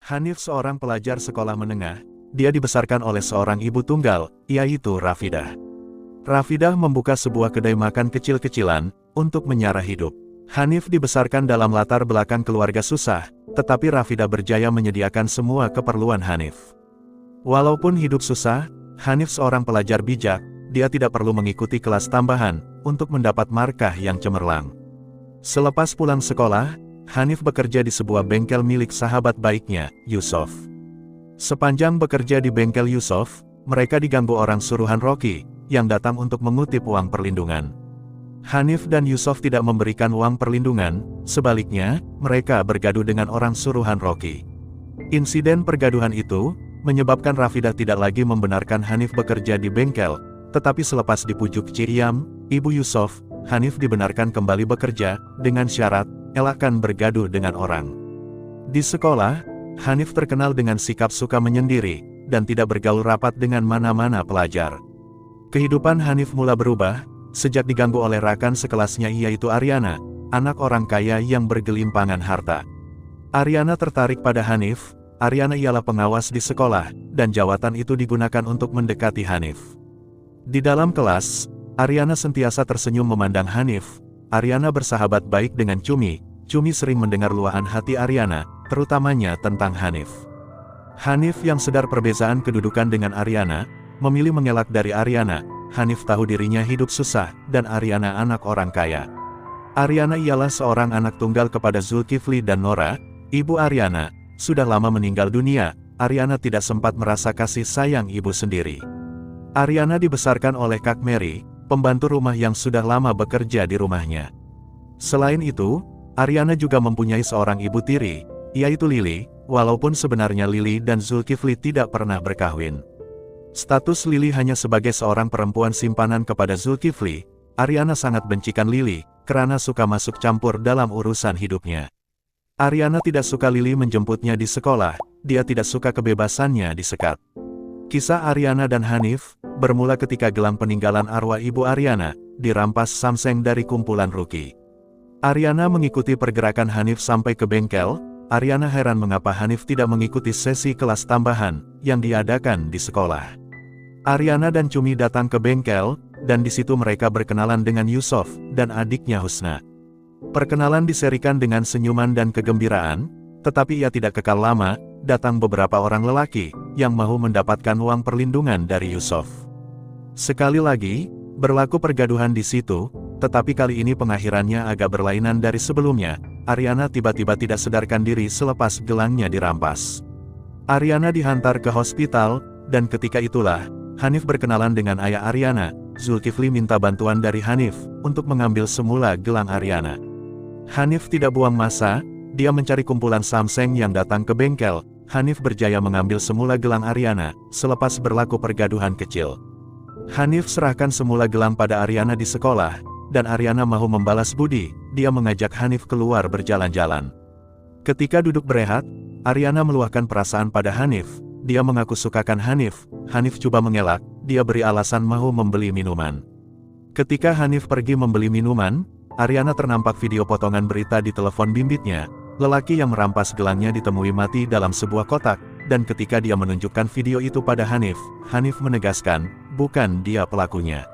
Hanif seorang pelajar sekolah menengah, dia dibesarkan oleh seorang ibu tunggal, yaitu Rafidah. Rafidah membuka sebuah kedai makan kecil-kecilan, untuk menyara hidup. Hanif dibesarkan dalam latar belakang keluarga susah, tetapi Rafidah berjaya menyediakan semua keperluan Hanif. Walaupun hidup susah, Hanif seorang pelajar bijak, dia tidak perlu mengikuti kelas tambahan, untuk mendapat markah yang cemerlang. Selepas pulang sekolah, Hanif bekerja di sebuah bengkel milik sahabat baiknya, Yusuf. Sepanjang bekerja di bengkel Yusuf, mereka diganggu orang suruhan Rocky, yang datang untuk mengutip uang perlindungan. Hanif dan Yusuf tidak memberikan uang perlindungan, sebaliknya, mereka bergaduh dengan orang suruhan Rocky. Insiden pergaduhan itu, menyebabkan Rafidah tidak lagi membenarkan Hanif bekerja di bengkel, tetapi selepas dipujuk Ciyam, ibu Yusuf, Hanif dibenarkan kembali bekerja, dengan syarat, elakkan bergaduh dengan orang. Di sekolah, Hanif terkenal dengan sikap suka menyendiri, dan tidak bergaul rapat dengan mana-mana pelajar. Kehidupan Hanif mula berubah, sejak diganggu oleh rakan sekelasnya yaitu Aryana, anak orang kaya yang bergelimpangan harta. Aryana tertarik pada Hanif, Aryana ialah pengawas di sekolah, dan jawatan itu digunakan untuk mendekati Hanif. Di dalam kelas, Aryana sentiasa tersenyum memandang Hanif. Aryana bersahabat baik dengan Cumi. Cumi sering mendengar luahan hati Aryana, terutamanya tentang Hanif. Hanif yang sadar perbedaan kedudukan dengan Aryana, memilih mengelak dari Aryana. Hanif tahu dirinya hidup susah, dan Aryana anak orang kaya. Aryana ialah seorang anak tunggal kepada Zulkifli dan Nora. Ibu Aryana sudah lama meninggal dunia. Aryana tidak sempat merasa kasih sayang ibu sendiri. Aryana dibesarkan oleh Kak Mary, pembantu rumah yang sudah lama bekerja di rumahnya. Selain itu, Aryana juga mempunyai seorang ibu tiri, yaitu Lily, walaupun sebenarnya Lily dan Zulkifli tidak pernah berkahwin. Status Lily hanya sebagai seorang perempuan simpanan kepada Zulkifli. Aryana sangat bencikan Lily, karena suka masuk campur dalam urusan hidupnya. Aryana tidak suka Lily menjemputnya di sekolah, dia tidak suka kebebasannya disekat. Kisah Aryana dan Hanif, bermula ketika gelang peninggalan arwah ibu Aryana, dirampas Samseng dari kumpulan Ruki. Aryana mengikuti pergerakan Hanif sampai ke bengkel. Aryana heran mengapa Hanif tidak mengikuti sesi kelas tambahan, yang diadakan di sekolah. Aryana dan Cumi datang ke bengkel, dan di situ mereka berkenalan dengan Yusuf, dan adiknya Husna. Perkenalan diserikan dengan senyuman dan kegembiraan, tetapi ia tidak kekal lama. Datang beberapa orang lelaki, yang mau mendapatkan uang perlindungan dari Yusuf. Sekali lagi, berlaku pergaduhan di situ, tetapi kali ini pengakhirannya agak berlainan dari sebelumnya. Aryana tiba-tiba tidak sadarkan diri selepas gelangnya dirampas. Aryana dihantar ke hospital, dan ketika itulah, Hanif berkenalan dengan ayah Aryana. Zulkifli minta bantuan dari Hanif, untuk mengambil semula gelang Aryana. Hanif tidak buang masa, dia mencari kumpulan Samseng yang datang ke bengkel. Hanif berjaya mengambil semula gelang Aryana, selepas berlaku pergaduhan kecil. Hanif serahkan semula gelang pada Aryana di sekolah, dan Aryana mau membalas budi. Dia mengajak Hanif keluar berjalan-jalan. Ketika duduk berehat, Aryana meluahkan perasaan pada Hanif. Dia mengaku sukakan Hanif. Hanif coba mengelak, dia beri alasan mau membeli minuman. Ketika Hanif pergi membeli minuman, Aryana ternampak video potongan berita di telepon bimbitnya. Lelaki yang merampas gelangnya ditemui mati dalam sebuah kotak, dan ketika dia menunjukkan video itu pada Hanif, Hanif menegaskan, bukan dia pelakunya.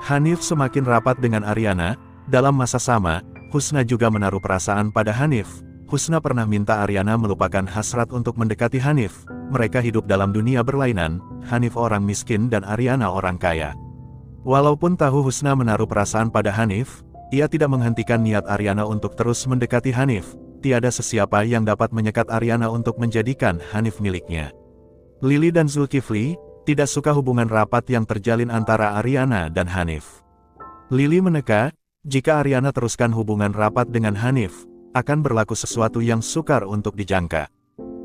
Hanif semakin rapat dengan Aryana. Dalam masa sama, Husna juga menaruh perasaan pada Hanif. Husna pernah minta Aryana melupakan hasrat untuk mendekati Hanif. Mereka hidup dalam dunia berlainan, Hanif orang miskin dan Aryana orang kaya. Walaupun tahu Husna menaruh perasaan pada Hanif, ia tidak menghentikan niat Aryana untuk terus mendekati Hanif. Tiada sesiapa yang dapat menyekat Aryana untuk menjadikan Hanif miliknya. Lily dan Zulkifli tidak suka hubungan rapat yang terjalin antara Aryana dan Hanif. Lily meneka, jika Aryana teruskan hubungan rapat dengan Hanif, akan berlaku sesuatu yang sukar untuk dijangka.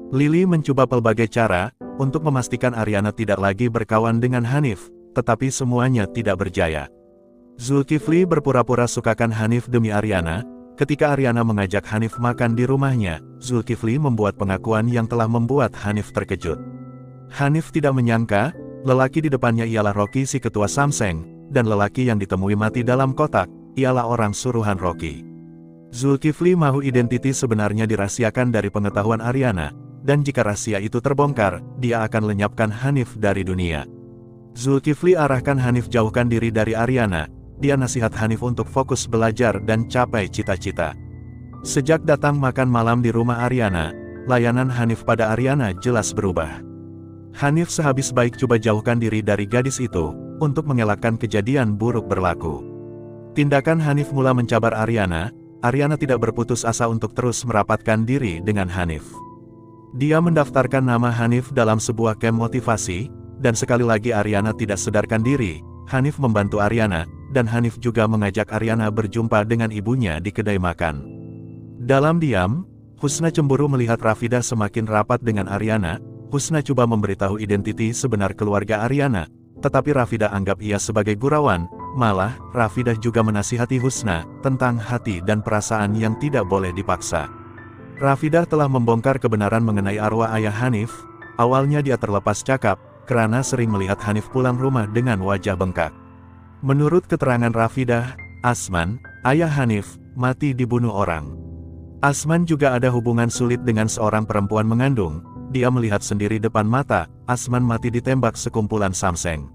Lily mencoba pelbagai cara, untuk memastikan Aryana tidak lagi berkawan dengan Hanif, tetapi semuanya tidak berjaya. Zulkifli berpura-pura sukakan Hanif demi Aryana. Ketika Aryana mengajak Hanif makan di rumahnya, Zulkifli membuat pengakuan yang telah membuat Hanif terkejut. Hanif tidak menyangka, lelaki di depannya ialah Rocky si ketua Samseng, dan lelaki yang ditemui mati dalam kotak, ialah orang suruhan Rocky. Zulkifli mahu identitas sebenarnya dirahasiakan dari pengetahuan Aryana, dan jika rahasia itu terbongkar, dia akan lenyapkan Hanif dari dunia. Zulkifli arahkan Hanif jauhkan diri dari Aryana. Dia nasihat Hanif untuk fokus belajar dan capai cita-cita. Sejak datang makan malam di rumah Aryana, layanan Hanif pada Aryana jelas berubah. Hanif sehabis baik coba jauhkan diri dari gadis itu, untuk mengelakkan kejadian buruk berlaku. Tindakan Hanif mula mencabar Aryana. Aryana tidak berputus asa untuk terus merapatkan diri dengan Hanif. Dia mendaftarkan nama Hanif dalam sebuah camp motivasi, dan sekali lagi Aryana tidak sadarkan diri. Hanif membantu Aryana, dan Hanif juga mengajak Aryana berjumpa dengan ibunya di kedai makan. Dalam diam, Husna cemburu melihat Rafidah semakin rapat dengan Aryana. Husna coba memberitahu identiti sebenar keluarga Aryana, tetapi Rafidah anggap ia sebagai gurauan. Malah, Rafidah juga menasihati Husna tentang hati dan perasaan yang tidak boleh dipaksa. Rafidah telah membongkar kebenaran mengenai arwah ayah Hanif. Awalnya dia terlepas cakap, karena sering melihat Hanif pulang rumah dengan wajah bengkak. Menurut keterangan Rafidah, Asman, ayah Hanif, mati dibunuh orang. Asman juga ada hubungan sulit dengan seorang perempuan mengandung. Dia melihat sendiri depan mata, Asman mati ditembak sekumpulan samseng.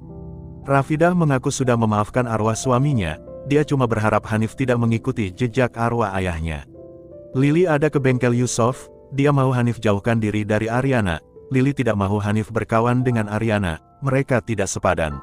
Rafidah mengaku sudah memaafkan arwah suaminya, dia cuma berharap Hanif tidak mengikuti jejak arwah ayahnya. Lili ada ke bengkel Yusuf, dia mau Hanif jauhkan diri dari Aryana. Lili tidak mau Hanif berkawan dengan Aryana, mereka tidak sepadan.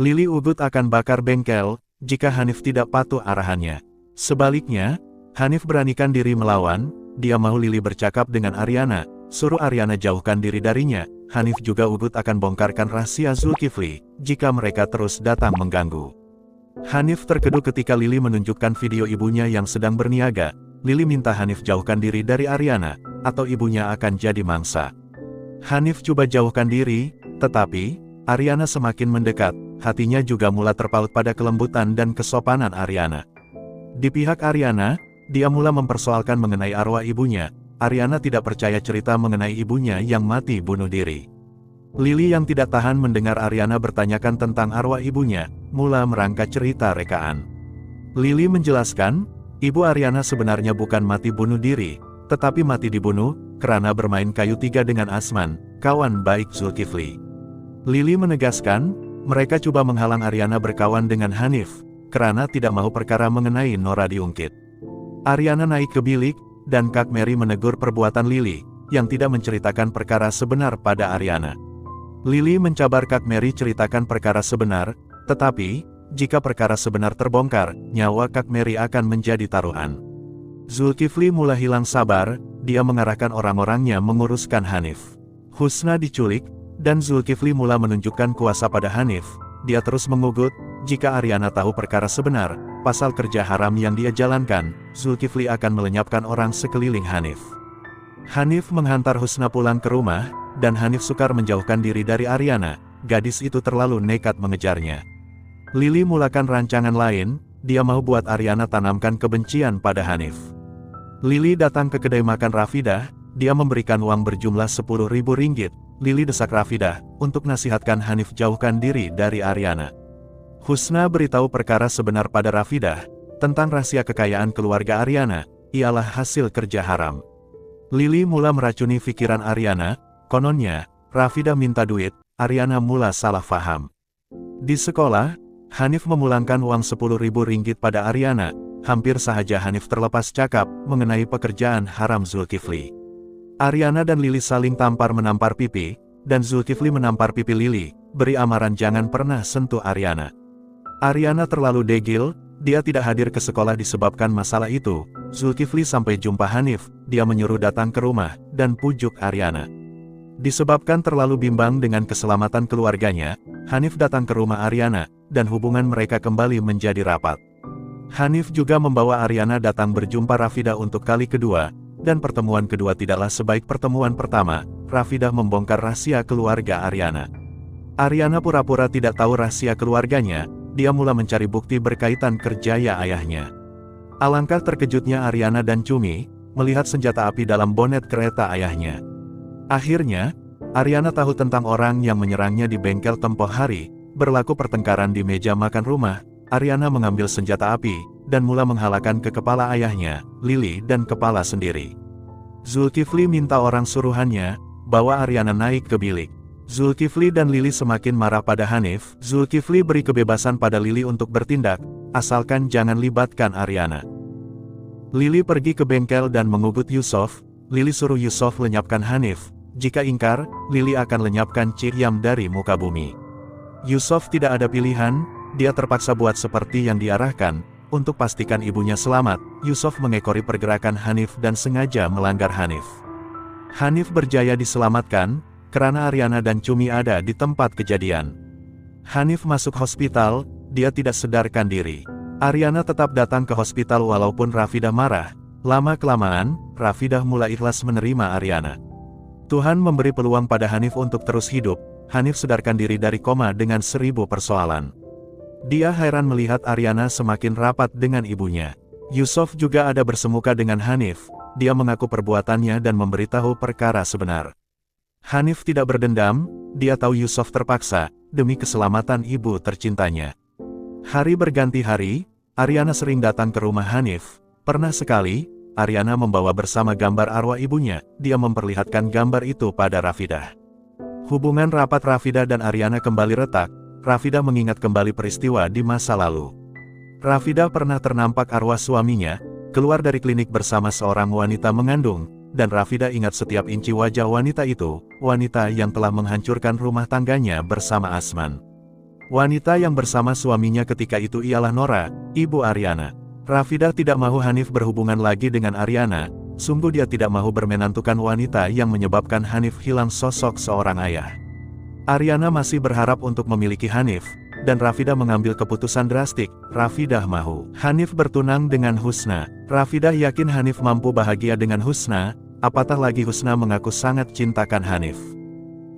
Lili ugut akan bakar bengkel, jika Hanif tidak patuh arahannya. Sebaliknya, Hanif beranikan diri melawan, dia mau Lili bercakap dengan Aryana, suruh Aryana jauhkan diri darinya. Hanif juga ugut akan bongkarkan rahasia Zulkifli, jika mereka terus datang mengganggu. Hanif terkeduh ketika Lili menunjukkan video ibunya yang sedang berniaga. Lili minta Hanif jauhkan diri dari Aryana, atau ibunya akan jadi mangsa. Hanif coba jauhkan diri, tetapi Aryana semakin mendekat, hatinya juga mulai terpaut pada kelembutan dan kesopanan Aryana. Di pihak Aryana, dia mulai mempersoalkan mengenai arwah ibunya. Aryana tidak percaya cerita mengenai ibunya yang mati bunuh diri. Lili yang tidak tahan mendengar Aryana bertanyakan tentang arwah ibunya, mulai merangkai cerita rekaan. Lili menjelaskan, ibu Aryana sebenarnya bukan mati bunuh diri, tetapi mati dibunuh, karena bermain kayu tiga dengan Asman, kawan baik Zulkifli. Lili menegaskan, mereka coba menghalang Aryana berkawan dengan Hanif, karena tidak mau perkara mengenai Nora diungkit. Aryana naik ke bilik, dan Kak Mary menegur perbuatan Lili, yang tidak menceritakan perkara sebenar pada Aryana. Lili mencabar Kak Mary ceritakan perkara sebenar, tetapi, jika perkara sebenar terbongkar, nyawa Kak Mary akan menjadi taruhan. Zulkifli mulai hilang sabar, dia mengarahkan orang-orangnya menguruskan Hanif. Husna diculik, dan Zulkifli mulai menunjukkan kuasa pada Hanif. Dia terus mengugut, jika Aryana tahu perkara sebenar, pasal kerja haram yang dia jalankan, Zulkifli akan melenyapkan orang sekeliling Hanif. Hanif menghantar Husna pulang ke rumah, dan Hanif sukar menjauhkan diri dari Aryana. Gadis itu terlalu nekat mengejarnya. Lili mulakan rancangan lain, dia mau buat Aryana tanamkan kebencian pada Hanif. Lili datang ke kedai makan Rafidah, dia memberikan uang berjumlah 10.000 ringgit. Lili desak Rafidah, untuk nasihatkan Hanif jauhkan diri dari Aryana. Husna beritahu perkara sebenar pada Rafidah, tentang rahasia kekayaan keluarga Aryana, ialah hasil kerja haram. Lili mula meracuni pikiran Aryana, kononnya, Rafidah minta duit, Aryana mula salah faham. Di sekolah, Hanif memulangkan uang 10.000 ringgit pada Aryana, hampir sahaja Hanif terlepas cakap, mengenai pekerjaan haram Zulkifli. Aryana dan Lili saling tampar-menampar pipi, dan Zulkifli menampar pipi Lili, beri amaran jangan pernah sentuh Aryana. Aryana terlalu degil, dia tidak hadir ke sekolah disebabkan masalah itu. Zulkifli sampai jumpa Hanif, dia menyuruh datang ke rumah, dan pujuk Aryana. Disebabkan terlalu bimbang dengan keselamatan keluarganya, Hanif datang ke rumah Aryana, dan hubungan mereka kembali menjadi rapat. Hanif juga membawa Aryana datang berjumpa Rafidah untuk kali kedua, dan pertemuan kedua tidaklah sebaik pertemuan pertama. Rafidah membongkar rahasia keluarga Aryana. Aryana pura-pura tidak tahu rahasia keluarganya, dia mulai mencari bukti berkaitan kerjaya ayahnya. Alangkah terkejutnya Aryana dan Cumi, melihat senjata api dalam bonet kereta ayahnya. Akhirnya, Aryana tahu tentang orang yang menyerangnya di bengkel tempoh hari. Berlaku pertengkaran di meja makan rumah, Aryana mengambil senjata api, dan mulai menghalakkan ke kepala ayahnya, Lili dan kepala sendiri. Zulkifli minta orang suruhannya, bawa Aryana naik ke bilik. Zulkifli dan Lili semakin marah pada Hanif. Zulkifli beri kebebasan pada Lili untuk bertindak, asalkan jangan libatkan Aryana. Lili pergi ke bengkel dan mengugut Yusof. Lili suruh Yusof lenyapkan Hanif. Jika ingkar, Lili akan lenyapkan Cihyam dari muka bumi. Yusof tidak ada pilihan, dia terpaksa buat seperti yang diarahkan. Untuk pastikan ibunya selamat, Yusof mengekori pergerakan Hanif dan sengaja melanggar Hanif. Hanif berjaya diselamatkan, karena Aryana dan Cumi ada di tempat kejadian. Hanif masuk hospital, dia tidak sadarkan diri. Aryana tetap datang ke hospital walaupun Rafidah marah. Lama-kelamaan, Rafidah mulai ikhlas menerima Aryana. Tuhan memberi peluang pada Hanif untuk terus hidup. Hanif sadarkan diri dari koma dengan 1000 persoalan. Dia heran melihat Aryana semakin rapat dengan ibunya. Yusof juga ada bersemuka dengan Hanif. Dia mengaku perbuatannya dan memberitahu perkara sebenar. Hanif tidak berdendam, dia tahu Yusof terpaksa, demi keselamatan ibu tercintanya. Hari berganti hari, Aryana sering datang ke rumah Hanif. Pernah sekali, Aryana membawa bersama gambar arwah ibunya. Dia memperlihatkan gambar itu pada Rafidah. Hubungan rapat Rafidah dan Aryana kembali retak. Rafidah mengingat kembali peristiwa di masa lalu. Rafidah pernah ternampak arwah suaminya, keluar dari klinik bersama seorang wanita mengandung, dan Rafidah ingat setiap inci wajah wanita itu, wanita yang telah menghancurkan rumah tangganya bersama Asman. Wanita yang bersama suaminya ketika itu ialah Nora, ibu Aryana. Rafidah tidak mau Hanif berhubungan lagi dengan Aryana, sungguh dia tidak mau bermenantukan wanita yang menyebabkan Hanif hilang sosok seorang ayah. Aryana masih berharap untuk memiliki Hanif, dan Rafidah mengambil keputusan drastik. Rafidah mau Hanif bertunang dengan Husna. Rafidah yakin Hanif mampu bahagia dengan Husna, apatah lagi Husna mengaku sangat cintakan Hanif.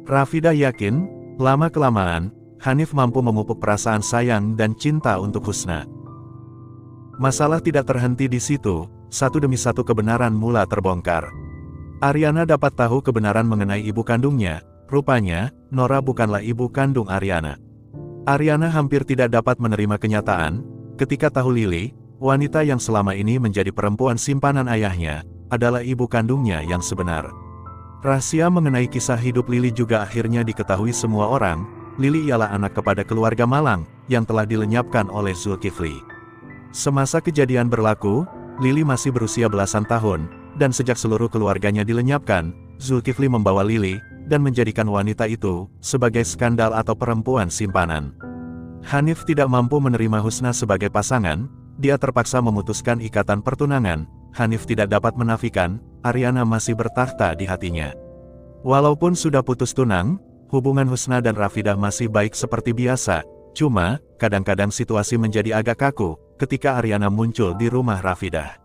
Rafidah yakin, lama-kelamaan, Hanif mampu memupuk perasaan sayang dan cinta untuk Husna. Masalah tidak terhenti di situ, satu demi satu kebenaran mula terbongkar. Aryana dapat tahu kebenaran mengenai ibu kandungnya. Rupanya, Nora bukanlah ibu kandung Aryana. Aryana hampir tidak dapat menerima kenyataan, ketika tahu Lili, wanita yang selama ini menjadi perempuan simpanan ayahnya, adalah ibu kandungnya yang sebenar. Rahasia mengenai kisah hidup Lili juga akhirnya diketahui semua orang. Lili ialah anak kepada keluarga malang, yang telah dilenyapkan oleh Zulkifli. Semasa kejadian berlaku, Lili masih berusia belasan tahun, dan sejak seluruh keluarganya dilenyapkan, Zulkifli membawa Lili, dan menjadikan wanita itu sebagai skandal atau perempuan simpanan. Hanif tidak mampu menerima Husna sebagai pasangan, dia terpaksa memutuskan ikatan pertunangan. Hanif tidak dapat menafikan, Aryana masih bertakhta di hatinya. Walaupun sudah putus tunang, hubungan Husna dan Rafidah masih baik seperti biasa, cuma, kadang-kadang situasi menjadi agak kaku, ketika Aryana muncul di rumah Rafidah.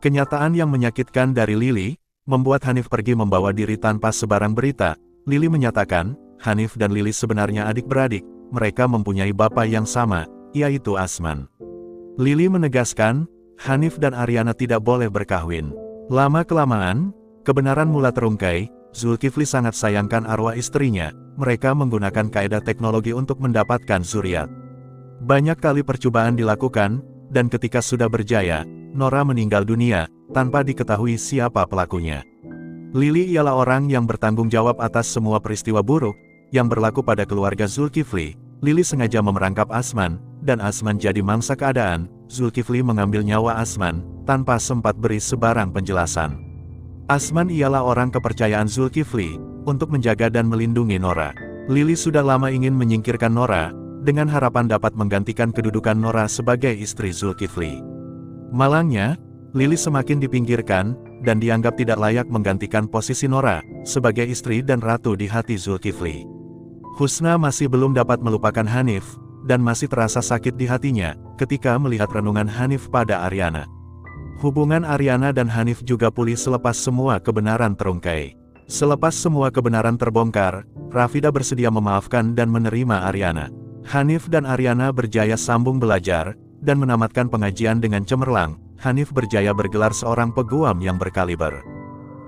Kenyataan yang menyakitkan dari Lili, membuat Hanif pergi membawa diri tanpa sebarang berita. Lili menyatakan, Hanif dan Lili sebenarnya adik-beradik, mereka mempunyai bapa yang sama, yaitu Asman. Lili menegaskan, Hanif dan Aryana tidak boleh berkahwin. Lama-kelamaan, kebenaran mula terungkai. Zulkifli sangat sayangkan arwah istrinya, mereka menggunakan kaidah teknologi untuk mendapatkan zuriat. Banyak kali percobaan dilakukan, dan ketika sudah berjaya, Nora meninggal dunia, tanpa diketahui siapa pelakunya. Lili ialah orang yang bertanggung jawab atas semua peristiwa buruk, yang berlaku pada keluarga Zulkifli. Lili sengaja memerangkap Asman, dan Asman jadi mangsa keadaan. Zulkifli mengambil nyawa Asman, tanpa sempat beri sebarang penjelasan. Asman ialah orang kepercayaan Zulkifli, untuk menjaga dan melindungi Nora. Lili sudah lama ingin menyingkirkan Nora, dengan harapan dapat menggantikan kedudukan Nora sebagai istri Zulkifli. Malangnya, Lili semakin dipinggirkan, dan dianggap tidak layak menggantikan posisi Nora, sebagai istri dan ratu di hati Zulkifli. Husna masih belum dapat melupakan Hanif, dan masih terasa sakit di hatinya, ketika melihat renungan Hanif pada Aryana. Hubungan Aryana dan Hanif juga pulih selepas semua kebenaran terungkai. Selepas semua kebenaran terbongkar, Rafidah bersedia memaafkan dan menerima Aryana. Hanif dan Aryana berjaya sambung belajar, dan menamatkan pengajian dengan cemerlang. Hanif berjaya bergelar seorang peguam yang berkaliber.